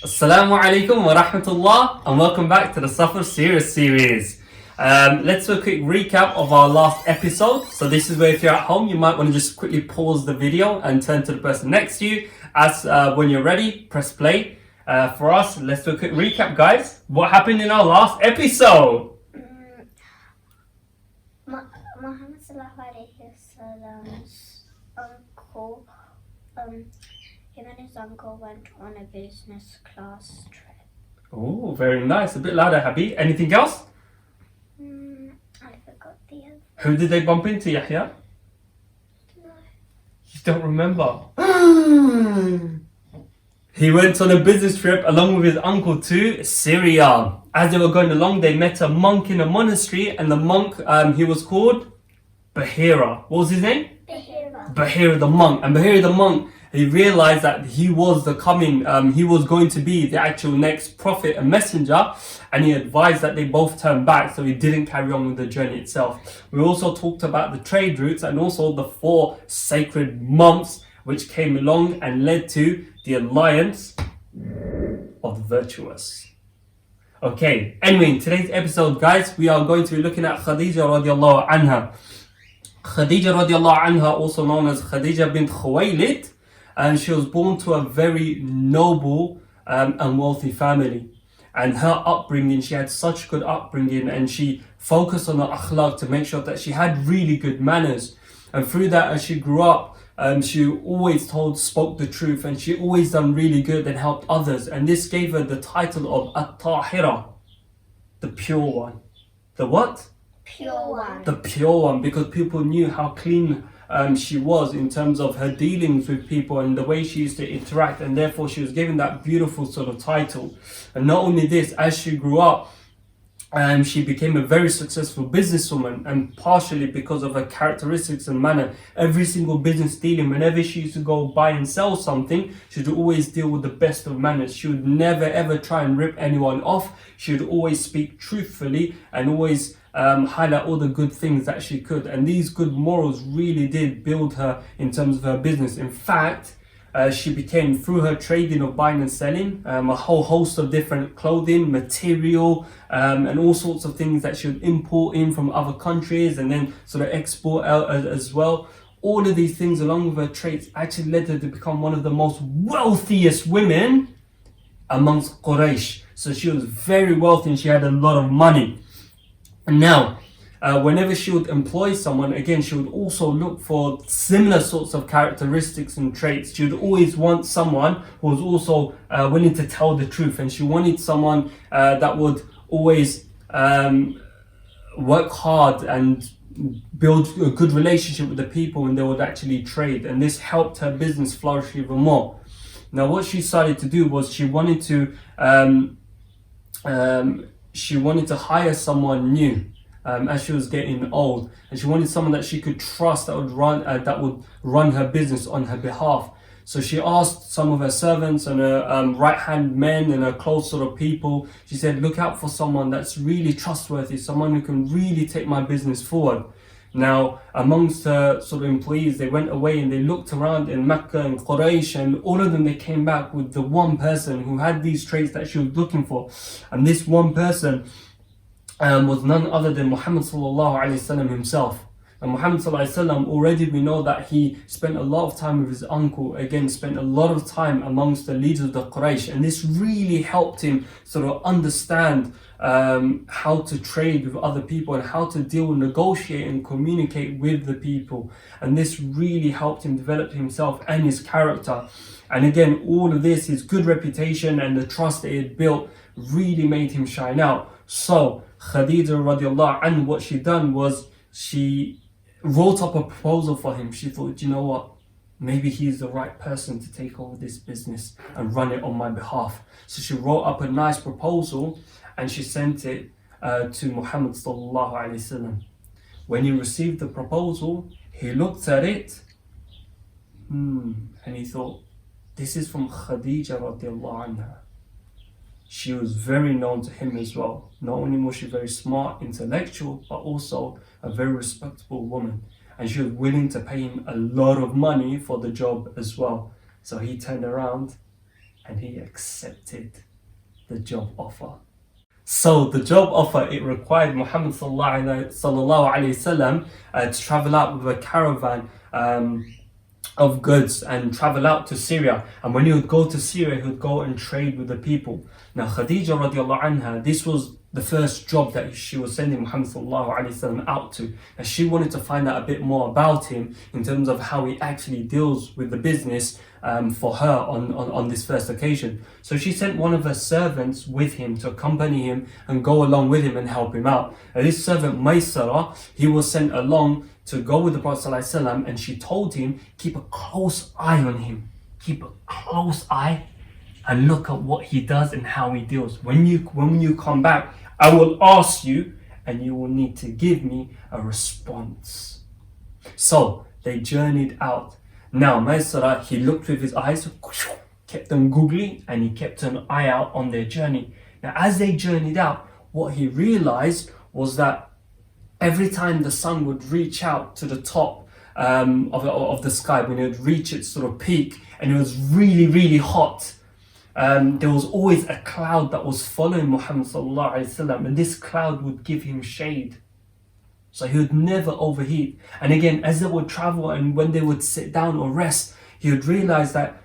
Assalamu alaikum wa rahmatullah and welcome back to the Safar series. Let's do a quick recap of our last episode. So this is where if you're at home, you might want to just quickly pause the video and turn to the person next to you. As when you're ready, press play. For us, let's do a quick recap, guys. What happened in our last episode? Muhammad Sallallahu Alaihi Wasallam's uncle, him and his uncle went on a business class trip. Oh, very nice. A bit louder, Habib. Anything else? I forgot the other. Who did they bump into, Yahya? No. You don't remember? He went on a business trip along with his uncle to Syria. As they were going along, they met a monk in a monastery, and the monk, he was called Bahira. What was his name? Bahira the monk. And Bahira the monk, he realized that he was he was going to be the actual next prophet and messenger, and he advised that they both turn back, so he didn't carry on with the journey itself. We also talked about the trade routes and also the 4 sacred months which came along and led to the alliance of the virtuous. Okay, anyway, in today's episode, guys, we are going to be looking at Khadija radiallahu anha. Khadija radiallahu anha, also known as Khadija bint Khuwaylid, and she was born to a very noble and wealthy family. And her upbringing, she had such good upbringing, and she focused on her akhlaq to make sure that she had really good manners. And through that, as she grew up, she always spoke the truth, and she always done really good and helped others. And this gave her the title of At-Tahira, the pure one. The what? Pure one. The pure one, because people knew how clean she was in terms of her dealings with people and the way she used to interact, and therefore she was given that beautiful sort of title. And not only this, as she grew up, she became a very successful businesswoman, and partially because of her characteristics and manner. Every single business dealing, whenever she used to go buy and sell something, she would always deal with the best of manners. She would never ever try and rip anyone off. She would always speak truthfully and always highlight all the good things that she could. And these good morals really did build her in terms of her business. In fact, she became, through her trading of buying and selling, a whole host of different clothing, material, and all sorts of things that she would import in from other countries and then sort of export out as well. All of these things, along with her traits, actually led her to become one of the most wealthiest women amongst Quraysh. So she was very wealthy and she had a lot of money. And now, whenever she would employ someone, again, she would also look for similar sorts of characteristics and traits. She would always want someone who was also willing to tell the truth, and she wanted someone that would always work hard and build a good relationship with the people when they would actually trade, and this helped her business flourish even more. Now, what she started to do was she wanted to hire someone new. As she was getting old, and she wanted someone that she could trust that would run her business on her behalf. So she asked some of her servants and her right-hand men and her close sort of people. She said, look out for someone that's really trustworthy, someone who can really take my business forward. Now, amongst her sort of employees, they went away and they looked around in Mecca and Quraysh, and all of them, they came back with the one person who had these traits that she was looking for. And this one person was none other than Muhammad sallallahu alaihi wasallam himself. And Muhammad sallallahu alaihi wasallam, already we know that he spent a lot of time with his uncle, again spent a lot of time amongst the leaders of the Quraysh, and this really helped him sort of understand how to trade with other people and how to deal and negotiate and communicate with the people. And this really helped him develop himself and his character. And again, all of this, his good reputation and the trust that he had built, really made him shine out. So Khadija radiallahu anha, what she done was she wrote up a proposal for him. She thought, you know what, maybe he's the right person to take over this business and run it on my behalf. So she wrote up a nice proposal and she sent it to Muhammad sallallahu alaihi wasallam. When he received the proposal, he looked at it and he thought, this is from Khadija radiallahu anha. She was very known to him as well. Not only was she very smart, intellectual, but also a very respectable woman. And she was willing to pay him a lot of money for the job as well. So he turned around and he accepted the job offer. So the job offer, it required Muhammad sallallahu alaihi wasallam to travel out with a caravan of goods and travel out to Syria. And when he would go to Syria, he would go and trade with the people. Now Khadija radiallahu anha, this was the first job that she was sending Muhammad sallallahu alaihi wasallam out to. And she wanted to find out a bit more about him in terms of how he actually deals with the business for her on this first occasion. So she sent one of her servants with him to accompany him and go along with him and help him out. And this servant Maysara, he was sent along to go with the Prophet ﷺ, and she told him, keep a close eye on him. Keep a close eye and look at what he does and how he deals. When you come back, I will ask you and you will need to give me a response. So they journeyed out. Now Maysara, he looked with his eyes, kept them googly, and he kept an eye out on their journey. Now as they journeyed out, what he realized was that every time the sun would reach out to the top of the sky, when it would reach its sort of peak and it was really, really hot, there was always a cloud that was following Muhammad sallallahu alaihi wasallam, and this cloud would give him shade. So he would never overheat. And again, as they would travel and when they would sit down or rest, he would realize that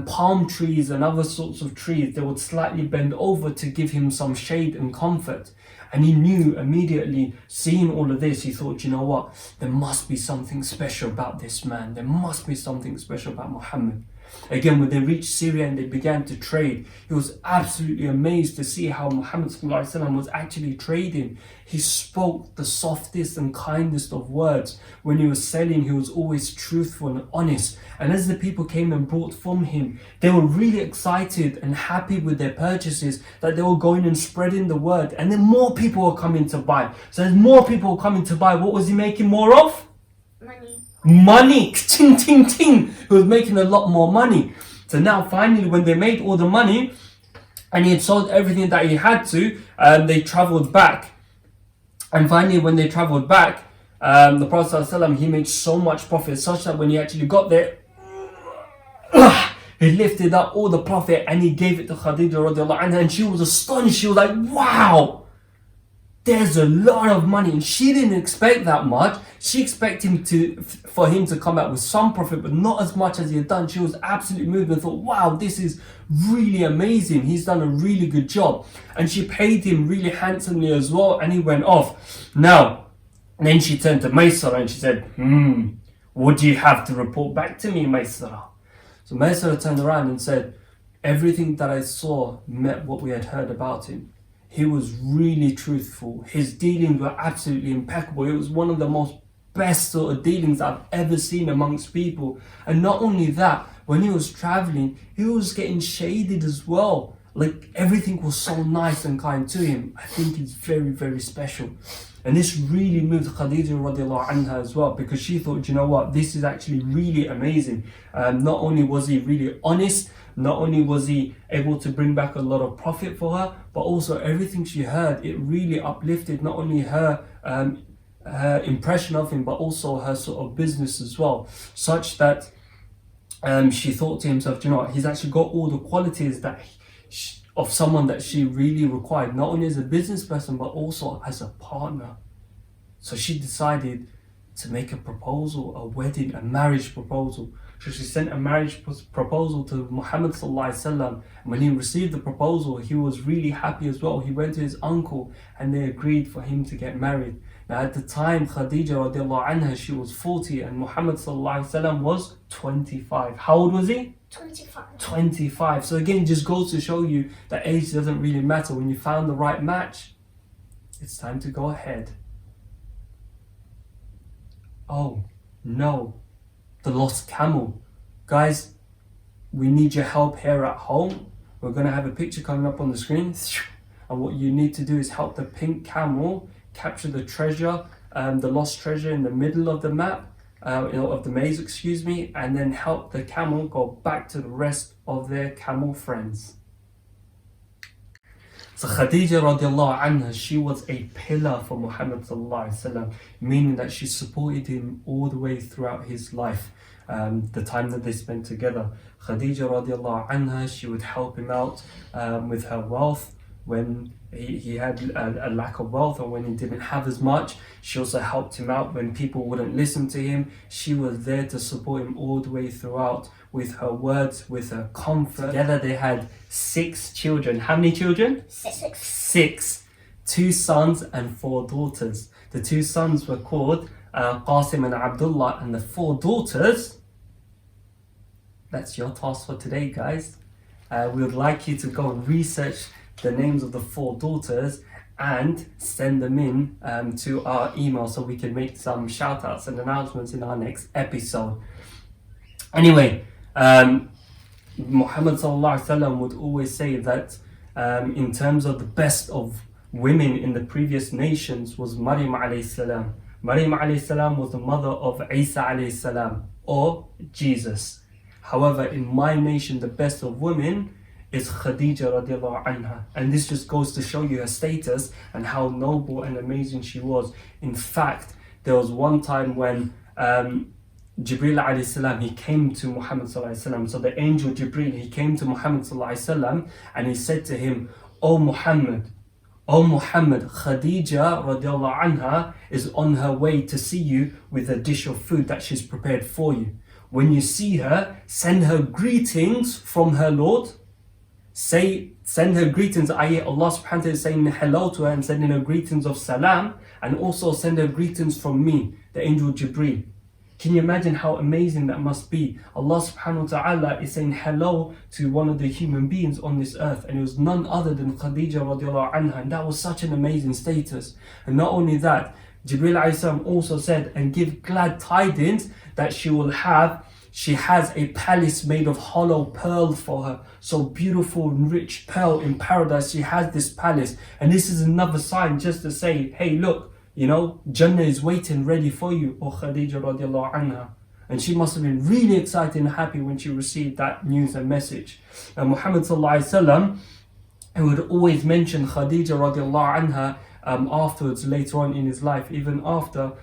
palm trees and other sorts of trees, they would slightly bend over to give him some shade and comfort. And he knew immediately, seeing all of this, he thought, you know what, there must be something special about this man. There must be something special about Muhammad. Again, when they reached Syria and they began to trade, he was absolutely amazed to see how Muhammad ﷺ was actually trading. He spoke the softest and kindest of words. When he was selling, he was always truthful and honest. And as the people came and bought from him, they were really excited and happy with their purchases, that they were going and spreading the word. And then more people were coming to buy. So as more people were coming to buy, what was he making more of? Money. Ting, ting, ting. He was making a lot more money. So now finally, when they made all the money and he had sold everything that he had to, they traveled back. And finally, when they traveled back, the Prophet ﷺ, he made so much profit, such that when he actually got there, he lifted up all the profit and he gave it to Khadija radiallahu anha, and she was astonished. She was like, wow, there's a lot of money. And she didn't expect that much. She expected for him to come out with some profit, but not as much as he had done. She was absolutely moved and thought, wow, this is really amazing. He's done a really good job. And she paid him really handsomely as well, and he went off. Now, then she turned to Maysara and she said, what do you have to report back to me, Maysara? So Maysara turned around and said, everything that I saw met what we had heard about him. He was really truthful. His dealings were absolutely impeccable. It was one of the most best sort of dealings I've ever seen amongst people. And not only that, when he was traveling, he was getting shaded as well. Like, everything was so nice and kind to him. I think he's very, very special. And this really moved Khadija radiallahu anha as well, because she thought, you know what, this is actually really amazing. Not only was he really honest, not only was he able to bring back a lot of profit for her, but also everything she heard, it really uplifted not only her impression of him, but also her sort of business as well, such that she thought to himself, you know what, he's actually got all the qualities that of someone that she really required, not only as a business person, but also as a partner. So she decided to make a proposal, a wedding, a marriage proposal. So she sent a marriage proposal to Muhammad sallallahu alaihi wasallam. And when he received the proposal, he was really happy as well. He went to his uncle and they agreed for him to get married. Now at the time, Khadija radiallahu anha, she was 40 and Muhammad sallallahu alaihi wasallam was 25. How old was he? 25. So again, it just goes to show you that age doesn't really matter. When you found the right match, it's time to go ahead. Oh no, the lost camel. Guys, we need your help here at home. We're going to have a picture coming up on the screen. And what you need to do is help the pink camel capture the treasure, the lost treasure in the middle of the map. Of the maze, excuse me, and then help the camel go back to the rest of their camel friends. So Khadija radiallahu anha, she was a pillar for Muhammad sallallahu alaihi wasallam, meaning that she supported him all the way throughout his life. the time that they spent together. Khadija radiallahu anha, she would help him out with her wealth when he had a lack of wealth, or when he didn't have as much. She also helped him out when people wouldn't listen to him. She was there to support him all the way throughout with her words, with her comfort. Together they had 6 children. How many children? 6. 6. 2 sons and 4 daughters. The 2 sons were called Qasim and Abdullah, and the 4 daughters, that's your task for today, guys. We would like you to go and research the names of the 4 daughters and send them in to our email so we can make some shout outs and announcements in our next episode. Anyway, Muhammad sallallahu alaihi wasallam would always say that in terms of the best of women in the previous nations was Maryam alayhi salam. Maryam alayhi salam was the mother of Isa alayhi salam, or Jesus. However, in my nation, the best of women is Khadija radiallahu anha. And this just goes to show you her status and how noble and amazing she was. In fact, there was one time when Jibreel alayhi salam, he came to Muhammad sallallahu alayhi wasallam. So the angel Jibreel, he came to Muhammad sallallahu alayhi wasallam and he said to him, O Muhammad, Khadija radiallahu anha is on her way to see you with a dish of food that she's prepared for you. When you see her, send her greetings from her Lord. Send her greetings, i.e. Allah subhanahu wa ta'ala is saying hello to her and sending her greetings of salam, and also send her greetings from me, the angel Jibreel. Can you imagine how amazing that must be? Allah subhanahu wa ta'ala is saying hello to one of the human beings on this earth, and it was none other than Khadija radiallahu anha, and that was such an amazing status. And not only that, Jibreel alayhi salam also said, and give glad tidings that she has a palace made of hollow pearl for her. So beautiful and rich pearl in paradise, she has this palace. And this is another sign just to say, hey look, you know, Jannah is waiting ready for you, O Khadija radiallahu anha. And she must have been really excited and happy when she received that news and message. And Muhammad sallallahu alaihi wasallam, he would always mention Khadija radiallahu anha afterwards, later on in his life, even after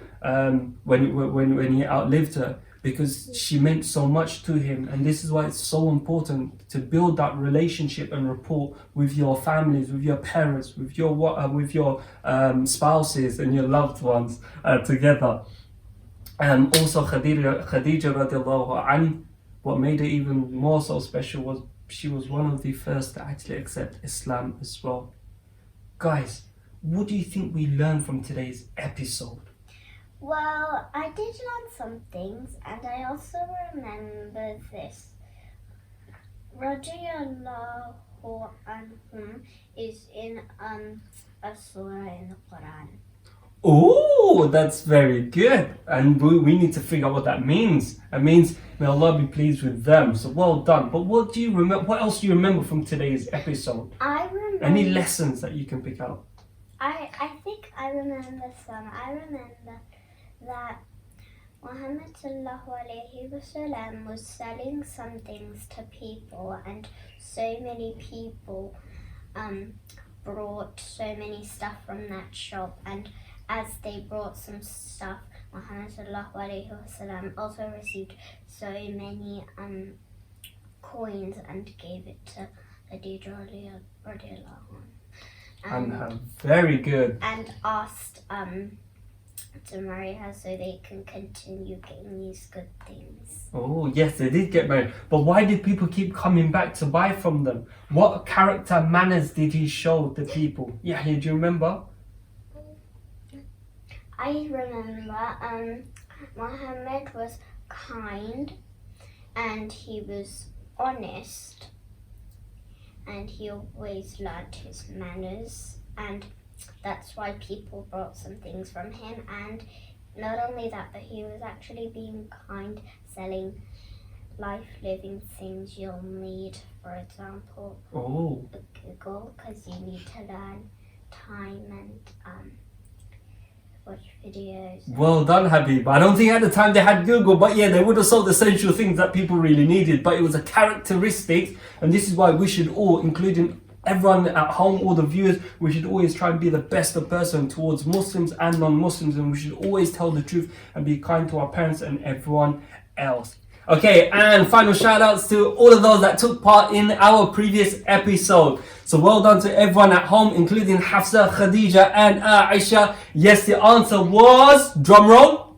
when he outlived her, because she meant so much to him. And this is why it's so important to build that relationship and rapport with your families, with your parents, with your spouses and your loved ones together. Also Khadija radiallahu anha, what made it even more so special was she was one of the first to actually accept Islam as well. Guys, what do you think we learned from today's episode? Well, I did learn some things, and I also remember this. Radiallahu anhum is in a surah in the Quran. Oh, that's very good. And we need to figure out what that means. It means, may Allah be pleased with them. So well done. But what do you remember? What else do you remember from today's episode? I remember. Any lessons that you can pick out? I think I remember some. I remember that Muhammad sallallahu alaihi wasallam was selling some things to people, and so many people brought so many stuff from that shop, and as they brought some stuff, Muhammad sallallahu alaihi wasallam also received so many coins and gave it to Khadija radiallahu anha. Very good. And asked to marry her so they can continue getting these good things. Oh yes, they did get married. But why did people keep coming back to buy from them? What character manners did he show the people? Yeah, do you remember? I remember Muhammad was kind, and he was honest, and he always learnt his manners, and that's why people brought some things from him. And not only that, but he was actually being kind, selling life-living things you'll need, for example, Google, because you need to learn time and watch videos. Well done, Habib. I don't think at the time they had Google, but yeah, they would have sold essential things that people really needed. But it was a characteristic, and this is why we should all, including everyone at home, all the viewers, we should always try and be the best of person towards Muslims and non-Muslims, and we should always tell the truth and be kind to our parents and everyone else. Okay, and final shout outs to all of those that took part in our previous episode. So well done to everyone at home, including Hafsa, Khadija and Aisha. Yes, the answer was, drum roll,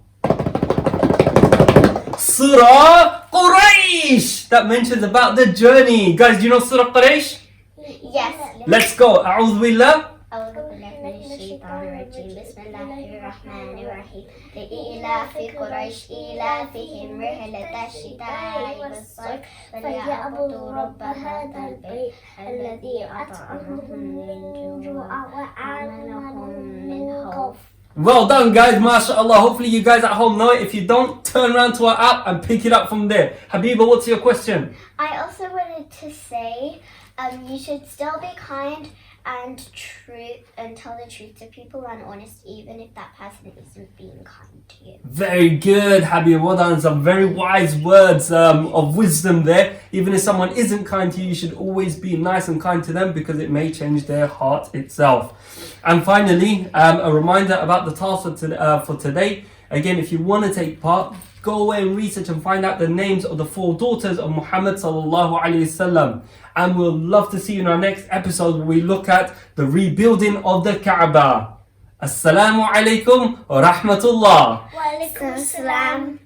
Surah Quraysh. That mentions about the journey. Guys, do you know Surah Quraysh? Yes. Let's go. A'udhu billah. أعوذ بالله من الشيطان الرجيم بسم الله الرحمن الرحيم لإيلاف قريش إيلافهم رحلة الشتاء والصيف فليعبدوا رب هذا البيت الذي أطعمهم من جوع وآمنهم من خوف. Well done, guys, mashallah. Hopefully you guys at home know it. If you don't, turn around to our app and pick it up from there. Habiba, what's your question? I also wanted to say you should still be kind and tell the truth to people and honest, even if that person isn't being kind to you. Very good, Habib. Well done. Some very wise words of wisdom there. Even if someone isn't kind to you, you should always be nice and kind to them because it may change their heart itself. And finally, a reminder about the task for today. Again, if you want to take part, go away and research and find out the names of the 4 daughters of Muhammad sallallahu alaihi wasallam. And we'll love to see you in our next episode where we look at the rebuilding of the Kaaba. Assalamu alaikum wa rahmatullah. Wa alaikum assalam.